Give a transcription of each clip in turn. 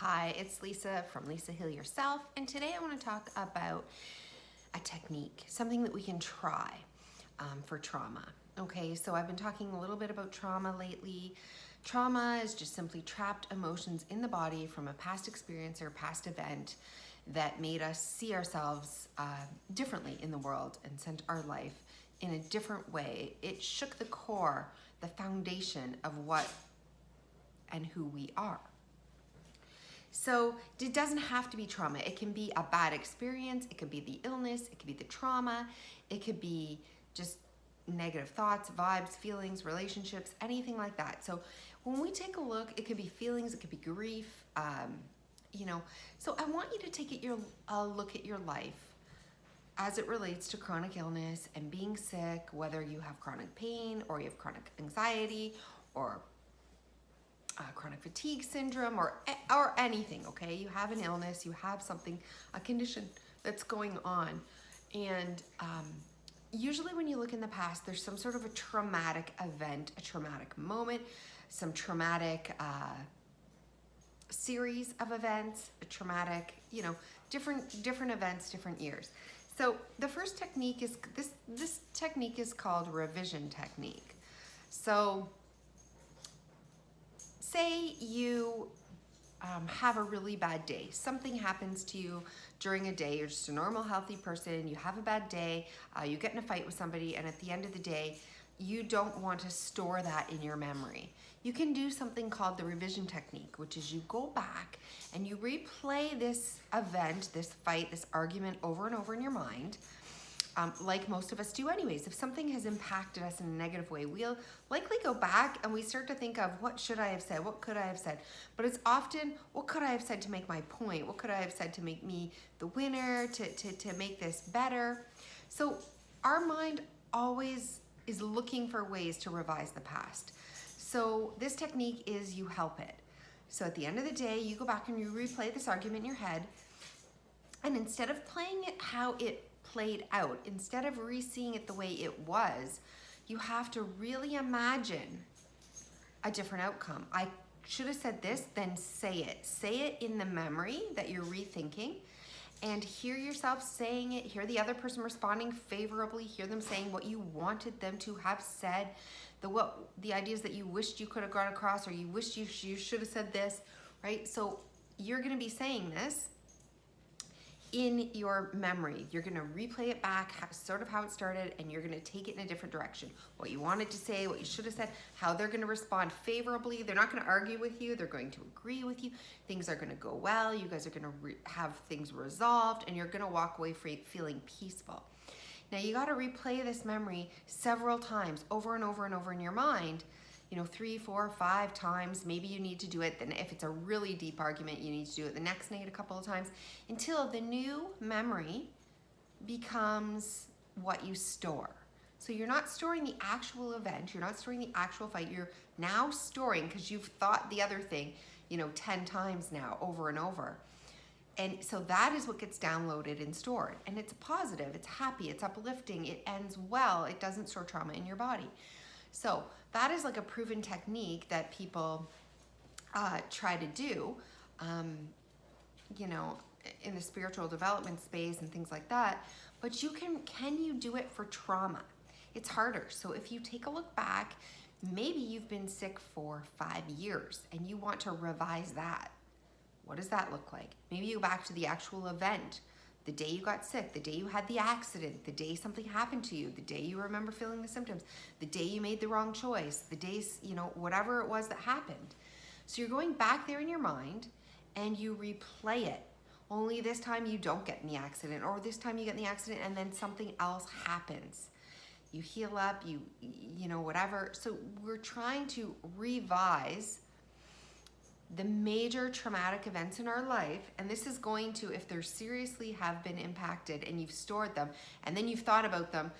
Hi, it's Lisa from Lisa Heal Yourself, and today I want to talk about a technique, something that we can try for trauma. Okay, so I've been talking a little bit about trauma lately. Trauma is just simply trapped emotions in the body from a past experience or past event that made us see ourselves differently in the world and sent our life in a different way. It shook the core, the foundation of what and who we are. So it doesn't have to be trauma. It can be a bad experience. It could be the illness. It could be the trauma. It could be just negative thoughts, vibes, feelings, relationships, anything like that. So when we take a look, it could be feelings. It could be grief. So I want you to take a look at your life as it relates to chronic illness and being sick, whether you have chronic pain or you have chronic anxiety or chronic fatigue syndrome or anything, okay? You have an illness, you have something, a condition that's going on. And usually when you look in the past, there's some sort of a traumatic event, a traumatic moment, some traumatic series of events, a traumatic, different events, different years. So the first technique is, this technique is called revision technique. So say you have a really bad day. Something happens to you during a day. You're just a normal, healthy person. You have a bad day. You get in a fight with somebody, and at the end of the day, you don't want to store that in your memory. You can do something called the revision technique, which is you go back and you replay this event, this fight, this argument over and over in your mind. Like most of us do anyways. If something has impacted us in a negative way, we'll likely go back and we start to think of, what should I have said? What could I have said? But it's often, what could I have said to make my point? What could I have said to make me the winner, to make this better? So our mind always is looking for ways to revise the past. So this technique is you help it. So at the end of the day, you go back and you replay this argument in your head, and instead of playing it how it played out, instead of re-seeing it the way it was, you have to really imagine a different outcome. I should have said this, then say it. Say it in the memory that you're rethinking, and hear yourself saying it, hear the other person responding favorably, hear them saying what you wanted them to have said, the ideas that you wished you could have got across, or you wished you should have said this, right? So you're gonna be saying this in your memory. You're gonna replay it back, sort of how it started, and you're gonna take it in a different direction. What you wanted to say, what you should have said, how they're gonna respond favorably. They're not gonna argue with you, they're going to agree with you. Things are gonna go well, you guys are gonna have things resolved, and you're gonna walk away feeling peaceful. Now you gotta replay this memory several times, over and over and over in your mind, 3, 4, 5 times. Maybe you need to do it, then if it's a really deep argument, you need to do it the next night a couple of times, until the new memory becomes what you store. So you're not storing the actual event, you're not storing the actual fight, you're now storing, because you've thought the other thing, 10 times now, over and over. And so that is what gets downloaded and stored. And it's positive, it's happy, it's uplifting, it ends well, it doesn't store trauma in your body. So that is like a proven technique that people try to do, in the spiritual development space and things like that. But can you do it for trauma? It's harder. So if you take a look back, maybe you've been sick for 5 years and you want to revise that. What does that look like? Maybe you go back to the actual event, the day you got sick, the day you had the accident, the day something happened to you, the day you remember feeling the symptoms, the day you made the wrong choice, the days, whatever it was that happened. So you're going back there in your mind and you replay it. Only this time you don't get in the accident, or this time you get in the accident and then something else happens. You heal up, whatever. So we're trying to revise the major traumatic events in our life, and this is going to, if they're seriously have been impacted and you've stored them, and then you've thought about them,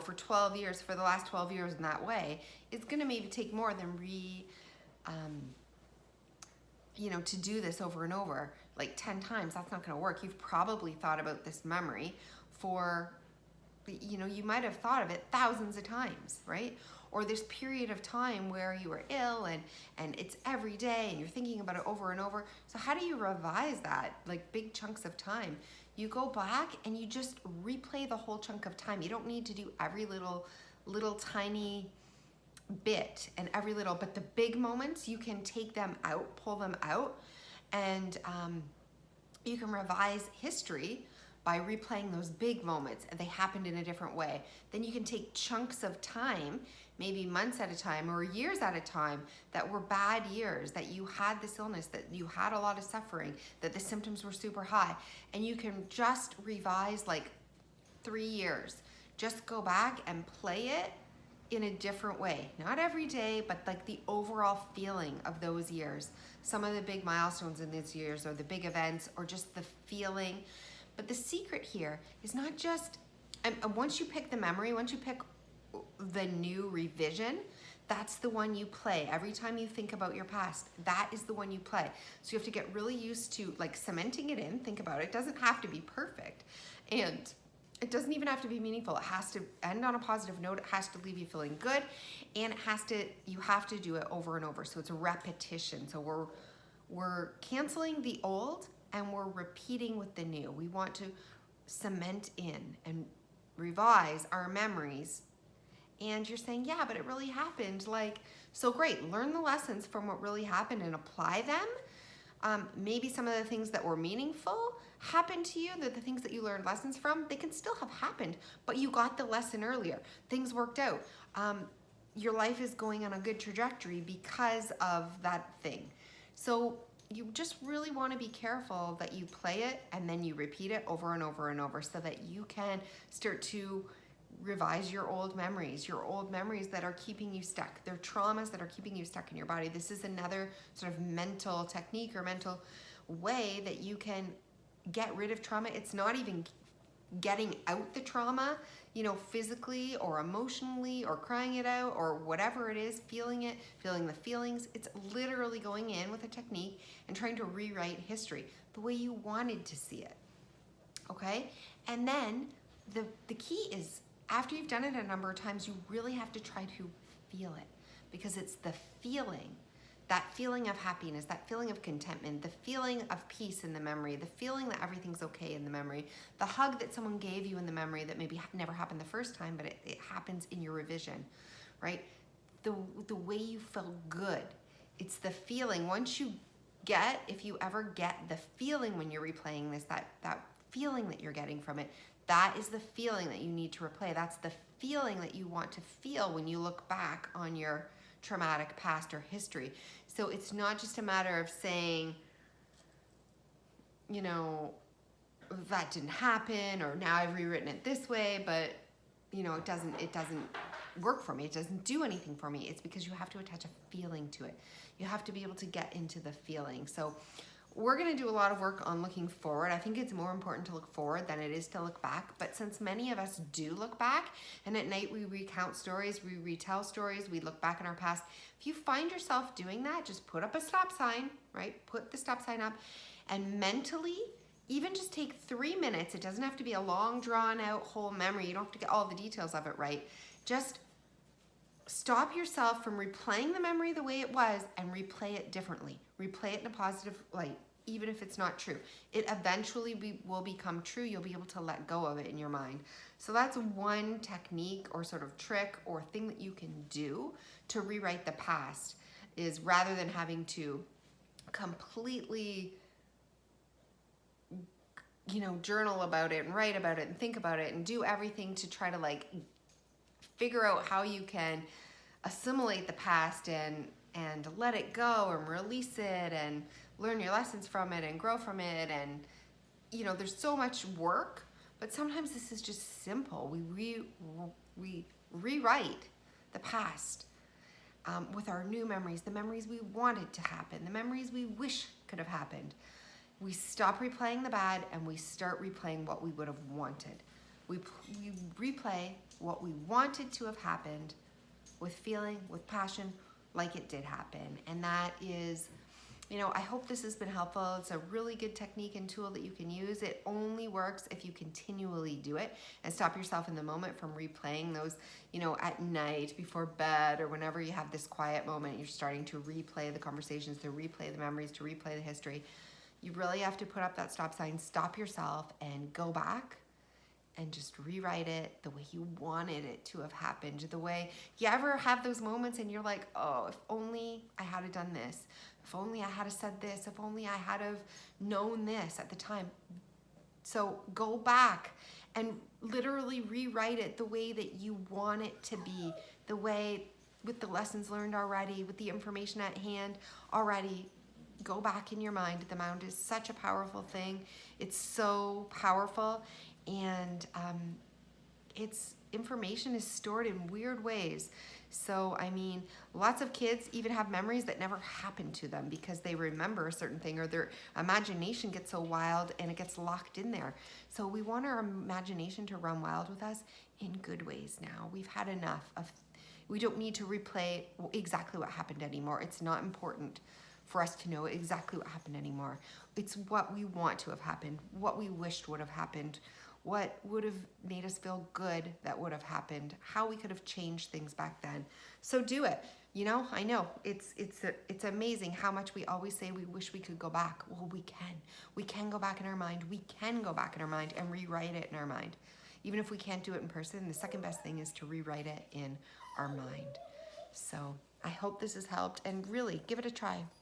for 12 years, for the last 12 years in that way, it's gonna maybe take more than to do this over and over, like 10 times, that's not gonna work. You've probably thought about this memory for, you might have thought of it thousands of times, right? or this period of time where you were ill and it's every day and you're thinking about it over and over. So how do you revise that, like big chunks of time? You go back and you just replay the whole chunk of time. You don't need to do every little tiny bit and every little, but the big moments, you can take them out, pull them out, and you can revise history by replaying those big moments and they happened in a different way. Then you can take chunks of time, maybe months at a time or years at a time, that were bad years, that you had this illness, that you had a lot of suffering, that the symptoms were super high, and you can just revise like 3 years. Just go back and play it in a different way. Not every day, but like the overall feeling of those years. Some of the big milestones in these years, or the big events, or just the feeling. But the secret here is not just, and once you pick the memory, once you pick the new revision, that's the one you play. Every time you think about your past, that is the one you play. So you have to get really used to like cementing it in. Think about it. It doesn't have to be perfect. And it doesn't even have to be meaningful. It has to end on a positive note. It has to leave you feeling good. And you have to do it over and over. So it's a repetition. So we're canceling the old and we're repeating with the new. We want to cement in and revise our memories. And you're saying, yeah, but it really happened. Like, so great. Learn the lessons from what really happened and apply them. Maybe some of the things that were meaningful happened to you, the things that you learned lessons from, they can still have happened, but you got the lesson earlier. Things worked out. Your life is going on a good trajectory because of that thing. So you just really want to be careful that you play it and then you repeat it over and over and over so that you can start to revise your old memories that are keeping you stuck. They're traumas that are keeping you stuck in your body. This is another sort of mental technique or mental way that you can get rid of trauma. It's not even getting out the trauma, physically or emotionally or crying it out or whatever it is, feeling it, feeling the feelings. It's literally going in with a technique and trying to rewrite history the way you wanted to see it. Okay? And then the key is, after you've done it a number of times, you really have to try to feel it, because it's the feeling, that feeling of happiness, that feeling of contentment, the feeling of peace in the memory, the feeling that everything's okay in the memory, the hug that someone gave you in the memory that maybe never happened the first time, but it happens in your revision, right? The way you felt good. It's the feeling. Once you if you ever get the feeling when you're replaying this, that feeling that you're getting from it, that is the feeling that you need to replay. That's the feeling that you want to feel when you look back on your traumatic past or history. So it's not just a matter of saying, that didn't happen, or now I've rewritten it this way, but it doesn't work for me. It doesn't do anything for me. It's because you have to attach a feeling to it. You have to be able to get into the feeling. So we're going to do a lot of work on looking forward. I think it's more important to look forward than it is to look back. But since many of us do look back, and at night we recount stories, we retell stories, we look back in our past, if you find yourself doing that, just put up a stop sign, right? Put the stop sign up, and mentally, even just take 3 minutes. It doesn't have to be a long, drawn out whole memory. You don't have to get all the details of it right. Just stop yourself from replaying the memory the way it was and replay it differently. Replay it in a positive light, even if it's not true. It eventually will become true. You'll be able to let go of it in your mind. So that's one technique or sort of trick or thing that you can do to rewrite the past, is rather than having to completely journal about it and write about it and think about it and do everything to try to figure out how you can assimilate the past and let it go and release it and learn your lessons from it and grow from it. And there's so much work, but sometimes this is just simple. We rewrite the past with our new memories, the memories we wanted to happen, the memories we wish could have happened. We stop replaying the bad and we start replaying what we would have wanted. We replay what we wanted to have happened with feeling, with passion, like it did happen. And that is I hope this has been helpful. It's a really good technique and tool that you can use. It only works if you continually do it and stop yourself in the moment from replaying those, at night before bed or whenever you have this quiet moment, you're starting to replay the conversations, to replay the memories, to replay the history. You really have to put up that stop sign, stop yourself, and go back and just rewrite it the way you wanted it to have happened. The way you ever have those moments and you're like, oh, if only I had have done this, if only I had have said this, if only I had have known this at the time. So go back and literally rewrite it the way that you want it to be, the way with the lessons learned already, with the information at hand already. Go back in your mind. The mind is such a powerful thing. It's so powerful, and its information is stored in weird ways. So, lots of kids even have memories that never happened to them because they remember a certain thing, or their imagination gets so wild and it gets locked in there. So we want our imagination to run wild with us in good ways now. We've had enough of, we don't need to replay exactly what happened anymore. It's not important for us to know exactly what happened anymore. It's what we want to have happened, what we wished would have happened, what would have made us feel good that would have happened, how we could have changed things back then. So do it. I know it's amazing how much we always say we wish we could go back. Well, we can. We can go back in our mind. We can go back in our mind and rewrite it in our mind. Even if we can't do it in person, the second best thing is to rewrite it in our mind. So I hope this has helped, and really give it a try.